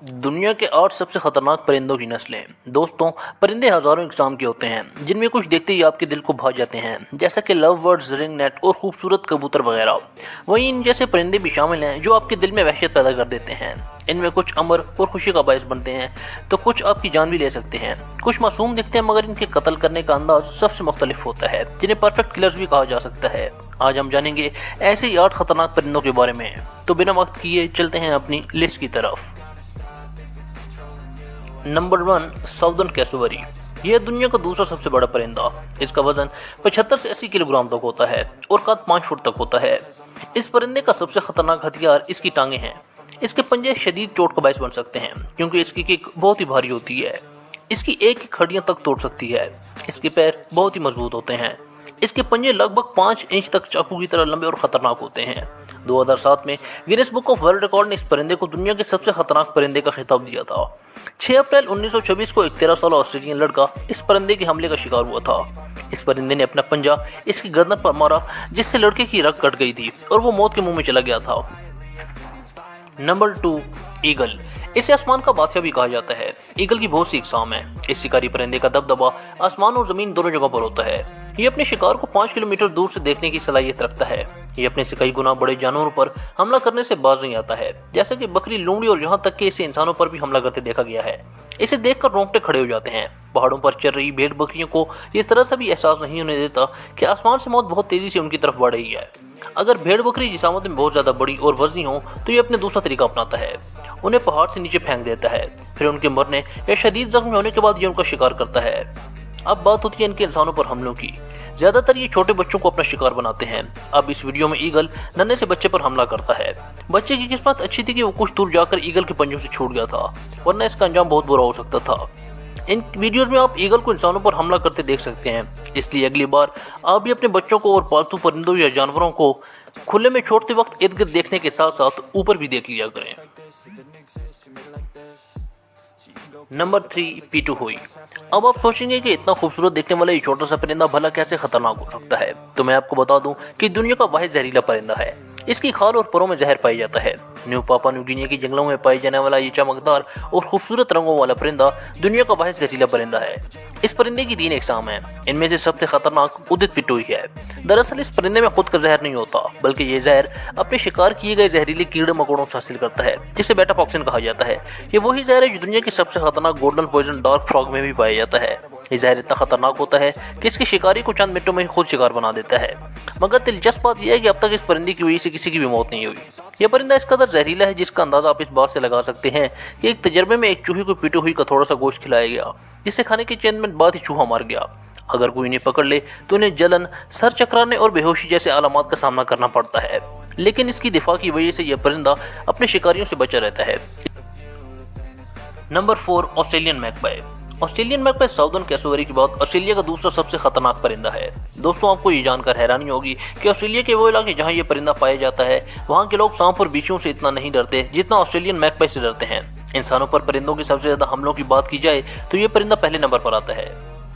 दुनिया के 8 सबसे खतरनाक परिंदों की नस्लें। दोस्तों, परिंदे हजारों इकसाम के होते हैं, जिनमें कुछ देखते ही आपके दिल को भा जाते हैं, जैसा कि लव बर्ड्स, रिंग नेट और खूबसूरत कबूतर वगैरह। वहीं इन जैसे परिंदे भी शामिल हैं जो आपके दिल में वहशत पैदा कर देते हैं। इनमें कुछ अमर और खुशी का बायस बनते हैं तो कुछ आपकी जान भी ले सकते हैं। कुछ मासूम दिखते हैं मगर इनके कत्ल करने का अंदाज सबसे मुख्तलिफ होता है, जिन्हें परफेक्ट किलर्स भी कहा जा सकता है। आज हम जानेंगे ऐसे ही 8 खतरनाक परिंदों के बारे में, तो बिना वक्त किए चलते हैं अपनी लिस्ट की तरफ। Number 1, southern cassowary. यह दुनिया का दूसरा सबसे बड़ा परिंदा। इसका वजन 75 से 80 किलोग्राम तक होता है और कद 5 फुट तक होता है। इस परिंदे का सबसे खतरनाक हथियार इसकी टांगें हैं। इसके पंजे शदीद चोट का बायस बन सकते हैं क्योंकि इसकी किक बहुत ही भारी होती है। इसकी एक ही हड्डियां तक तोड़ सकती है। इसके पैर बहुत ही मजबूत होते हैं। इसके पंजे लगभग 5 इंच तक चाकू की तरह लंबे और खतरनाक होते हैं। 2007 में Guinness book of world record ने इस परिंदे को दुनिया के सबसे खतरनाक परिंदे का खिताब दिया था। 6 अप्रैल 1926 को एक 13 साल ऑस्ट्रेलियन लड़का इस परिंदे के हमले का शिकार हुआ था। इस परिंदे ने अपना पंजा इसकी गर्दन पर मारा, जिससे लड़के की रग कट गई थी और वो मौत के मुंह में चला गया था। Number 2, eagle. इसे आसमान का बादशाह भी कहा जाता है। ईगल की बहुत सी इकसाम है। इस शिकारी परिंदे का दबदबा आसमान और जमीन दोनों जगह पर होता है। ये अपने शिकार को 5 किलोमीटर दूर से देखने की सलाहियत रखता है। ये अपने से कई गुना बड़े जानवरों पर हमला करने से बाज नहीं आता है, जैसे कि बकरी, लोमड़ी और यहाँ तक कि इसे इंसानों पर भी हमला करते देखा गया है। इसे देखकर रोंगटे खड़े हो जाते हैं। पहाड़ों पर चल रही भेड़ बकरियों को इस तरह से भी एहसास नहीं होने देता कि आसमान से मौत बहुत तेजी से उनकी तरफ बढ़ रही है। अगर भेड़ बकरी जिसामत में बहुत ज्यादा बड़ी और वजनी हो तो ये अपने दूसरा तरीका अपनाता है। उन्हें पहाड़ से नीचे फेंक देता है, फिर उनके मरने या शदीद जख्मी होने के बाद ये उनका शिकार करता है। अब बात होती है इनके इंसानों पर हमलों की। ज्यादातर ये छोटे बच्चों को अपना शिकार बनाते हैं। अब इस वीडियो में ईगल नन्हे से बच्चे पर हमला करता है। बच्चे की किस्मत अच्छी थी कि वो कुछ दूर जाकर ईगल के पंजों से छूट गया था, वरना इसका अंजाम बहुत बुरा हो सकता था। इन वीडियोस में आप ईगल को इंसानों पर हमला करते देख सकते हैं, इसलिए अगली बार आप भी अपने बच्चों को और पालतू परिंदों या जानवरों को खुले में छोड़ते वक्त इर्द गिर्द देखने के साथ साथ ऊपर भी देख लिया करें। नंबर 3, पीटू हुई। अब आप सोचेंगे कि इतना खूबसूरत देखने वाला ये छोटा सा परिंदा भला कैसे खतरनाक हो सकता है, तो मैं आपको बता दूं कि दुनिया का वाहिद जहरीला परिंदा है। इसकी खाल और परों में जहर पाया जाता है। न्यू पापा न्यू गिनी के जंगलों में पाए जाने वाला ये चमकदार और खूबसूरत रंगों वाला परिंदा दुनिया का वाहिद जहरीला परिंदा है। इस परिंदे की 3 इकसाम है। इनमें से सबसे खतरनाक उदित पिटोई है। दरअसल इस परिंदे में खुद का जहर नहीं होता, बल्कि ये जहर अपने शिकार किए गए जहरीले कीड़े मकोड़ों से हासिल करता है, जिसे बेटा टॉक्सिन कहा जाता है। ये वही जहर है जो दुनिया के सबसे खतरनाक गोल्डन पॉइजन डार्क फ्रॉग में भी पाया जाता है। ये जहर इतना खतरनाक होता है कि इसके शिकारी को चंद मिनटों में ही खुद शिकार बना देता है। मगर दिलचस्प बात यह है कि अब तक इस परिंदे की वजह से किसी की भी मौत नहीं हुई। यह परिंदा इस कदर जहरीला है जिसका अंदाजा आप इस बात से लगा सकते हैं कि एक तजर्बे में एक चूहे को पीटी हुई का थोड़ा सा गोश्त खिलाया गया, जिसे खाने के चंद मिनट बाद ही चूहा मार गया। अगर कोई इन्हें पकड़ ले तो इन्हें जलन, सर चकराने और बेहोशी जैसे अलामात का सामना करना पड़ता है, लेकिन इसकी दिफा की वजह से यह परिंदा अपने शिकारियों से बचा रहता है। Number 4, Australian magpie. Australian magpie southern cassowary के बाद ऑस्ट्रेलिया का दूसरा सबसे खतरनाक परिंदा है। दोस्तों, आपको ये जानकर हैरानी होगी कि ऑस्ट्रेलिया के वो इलाके जहाँ ये परिंदा पाया जाता है, वहाँ के लोग सांप और बिच्छुओं से इतना नहीं डरते जितना ऑस्ट्रेलियन मैकपाई से डरते हैं। इंसानों पर परिंदों के सबसे ज्यादा हमलों की बात की जाए तो ये परिंदा पहले नंबर पर आता है।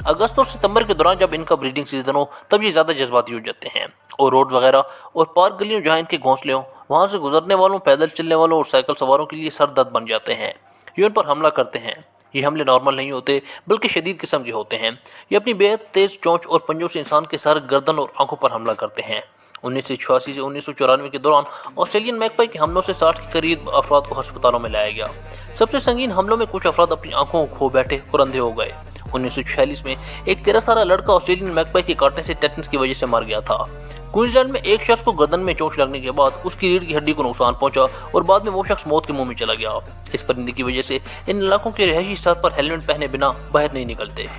अगस्त और सितंबर के दौरान जब इनका ब्रीडिंग सीजन हो तब ये ज्यादा जज्बाती हो जाते हैं और रोड वगैरह और पार्क गलियों जहाँ इनके घोंसले हो, वहाँ से गुजरने वालों, पैदल चलने वालों और साइकिल सवारों के लिए सर दर्द बन जाते हैं। ये उन पर हमला करते हैं। ये हमले नॉर्मल नहीं होते बल्कि शदीद किस्म के होते हैं। ये अपनी बेहद तेज चोंच और पंजों से इंसान के सर, गर्दन और आंखों पर हमला करते हैं। 1986 से 1994 के दौरान ऑस्ट्रेलियन मैकपाई के हमलों से 60 के करीब अफराद को अस्पतालों में लाया गया। सबसे संगीन हमलों में कुछ अफराद अपनी आंखों को खो बैठे और अंधे हो गए। 1946 में एक 13 साल लड़का ऑस्ट्रेलियन मैकपाई के काटने से टेटनस की वजह से मर गया था। क्वींसलैंड में एक शख्स को गर्दन में चोट लगने के बाद उसकी रीढ़ की हड्डी को नुकसान पहुंचा और बाद में वो शख्स मौत के मुंह में चला गया। इस परिंदे की वजह से इन इलाकों के रहायशी सर पर हेलमेट पहने बिना बाहर नहीं निकलते।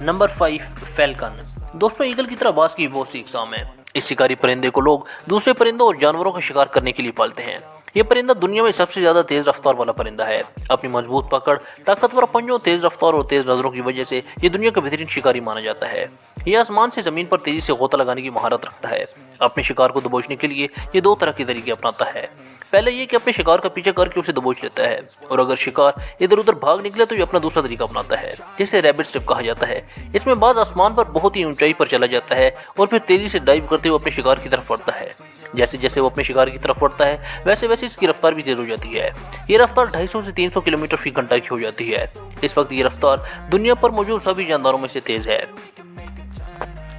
Number 5, falcon. दोस्तों, ईगल की तरह बाज की बहुत सी इकसाम है। इस शिकारी परिंदे को लोग दूसरे परिंदों और जानवरों का शिकार करने के लिए पालते हैं। यह परिंदा दुनिया में सबसे ज्यादा तेज रफ्तार वाला परिंदा है। अपनी मजबूत पकड़, ताकतवर पंजों, तेज रफ्तार और तेज नजरों की वजह से ये दुनिया का बेहतरीन शिकारी माना जाता है। यह आसमान से जमीन पर तेजी से गोता लगाने की महारत रखता है। अपने शिकार को दबोचने के लिए ये 2 तरह के तरीके अपनाता है। पहले ये कि अपने शिकार का पीछा करके उसे दबोच लेता है, और अगर शिकार इधर उधर भाग निकले तो ये अपना दूसरा तरीका अपनाता है, जिसे रैबिट स्टेप कहा जाता है। इसमें बाज आसमान पर बहुत ही ऊंचाई पर चला जाता है और फिर तेजी से डाइव करते हुए अपने शिकार की तरफ बढ़ता है। जैसे जैसे वो अपने शिकार की तरफ बढ़ता है वैसे वैसे इसकी रफ्तार भी तेज हो जाती है। ये रफ्तार 250 से 300 किलोमीटर फी घंटा की हो जाती है। इस वक्त ये रफ्तार दुनिया पर मौजूद सभी जानदारों में से तेज है।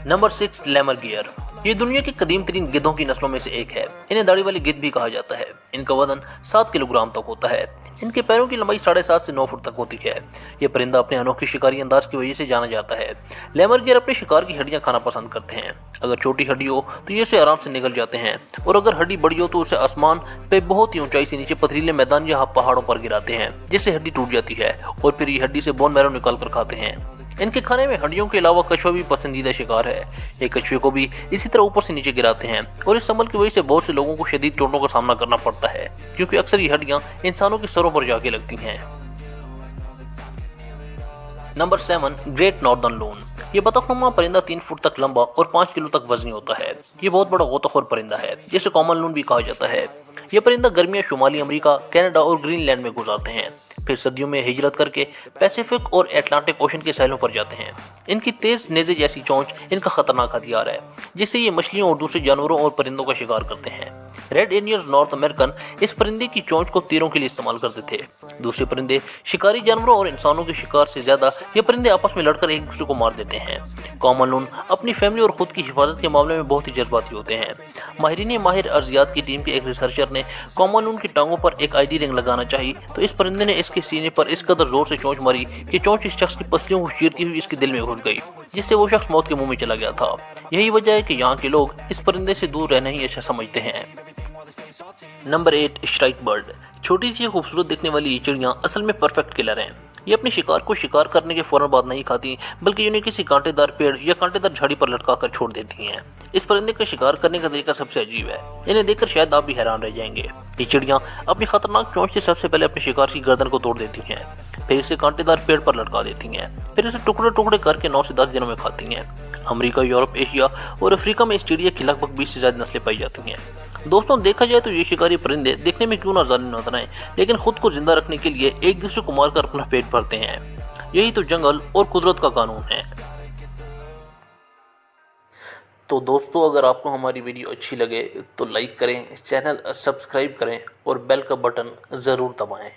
Number 6, lammergeier. ये दुनिया के कदीम तरीन गिद्धों की नस्लों में से एक है। इन्हें दाढ़ी वाली गिद्ध भी कहा जाता है। इनका वजन 7 किलोग्राम तक होता है। इनके पैरों की लंबाई 7.5 से 9 फुट तक होती है। ये परिंदा अपने अनोखी शिकारी अंदाज की वजह से जाना जाता है। लेमर गियर अपने शिकार की हड्डियां खाना पसंद करते हैं। अगर छोटी हड्डी हो तो ये उसे आराम से निगल जाते हैं, और अगर हड्डी बड़ी हो तो उसे आसमान पे बहुत ही ऊंचाई से नीचे पथरीले मैदान या पहाड़ों पर गिराते हैं, जिससे हड्डी टूट जाती है, और फिर ये हड्डी से बोन मैरो निकाल कर खाते हैं। इनके खाने में हड्डियों के अलावा कछुआ भी पसंदीदा शिकार है। ये कछुए को भी इसी तरह ऊपर से नीचे गिराते हैं, और इस संभल की वजह से बहुत से लोगों को शदीद चोटों का सामना करना पड़ता है, क्योंकि अक्सर ये हड्डियां इंसानों के सरों पर जाके लगती हैं। Number 7, great northern loan. ये बतखनुमा परिंदा 3 फुट तक लंबा और 5 किलो तक वजनी होता है। ये बहुत बड़ा गोताखोर परिंदा है, जिसे कॉमन लोन भी कहा जाता है। ये परिंदा गर्मियां शुमाली अमेरिका, कनाडा और ग्रीनलैंड में गुजारते हैं, फिर सर्दियों में हिजरत करके पैसिफिक और अटलांटिक ओशन के साहिलों पर जाते हैं। इनकी तेज नेज़े जैसी चोंच इनका खतरनाक हथियार है, जिससे ये मछलियों और दूसरे जानवरों और परिंदों का शिकार करते हैं। रेड इंडियंस नॉर्थ अमेरिकन इस परिंदे की चोंच को तीरों के लिए इस्तेमाल करते थे। दूसरे परिंदे शिकारी जानवरों और इंसानों के शिकार से ज्यादा ये परिंदे आपस में लड़कर एक दूसरे को मार देते हैं। कॉमन लोन अपनी फैमिली और खुद की हिफाजत के मामले में बहुत ही जज्बाती होते हैं। माहिर अर्जियात की टीम के एक रिसर्चर ने कॉमन लोन की टांगों पर एक आईडी रिंग लगाना चाहिए, तो इस परिंदे ने इसके सीने पर इस कदर जोर से चोंच मारी कि चोंच इस शख्स की पसलियों को चीरती हुई इसके दिल में घुस गई, जिससे वो शख्स मौत के मुंह में चला गया था। यही वजह है कि यहाँ के लोग इस परिंदे से दूर रहना ही अच्छा समझते हैं। Number 8, strike bird. छोटी सी खूबसूरत दिखने वाली ये चिड़ियाँ असल में परफेक्ट किलर हैं। ये अपने शिकार को शिकार करने के फौरन बाद नहीं खाती, बल्कि इन्हें किसी कांटेदार पेड़ या कांटेदार झाड़ी पर लटका कर छोड़ देती हैं। इस परिंदे का शिकार करने का तरीका सबसे अजीब है। इन्हें देखकर शायद आप भी हैरान रह जाएंगे। ये चिड़ियाँ अपनी खतरनाक चोंच से सबसे पहले अपने शिकार की गर्दन को तोड़ देती हैं, फिर इसे कांटेदार पेड़ पर लटका देती हैं, फिर इसे टुकड़े टुकड़े करके 9 से 10 दिनों में खाती हैं। अमेरिका, यूरोप, एशिया और अफ्रीका में इस चिड़िया की लगभग 20 से ज्यादा नस्लें पाई जाती हैं। दोस्तों, देखा जाए तो ये शिकारी परिंदे दिखने में क्यों ना जालिम नजर आए, लेकिन खुद को जिंदा रखने के लिए एक दूसरे को मारकर अपना पेट भरते हैं। यही तो जंगल और कुदरत का कानून है। तो दोस्तों, अगर आपको हमारी वीडियो अच्छी लगे तो लाइक करें, चैनल सब्सक्राइब करें और बेल का बटन ज़रूर दबाएं।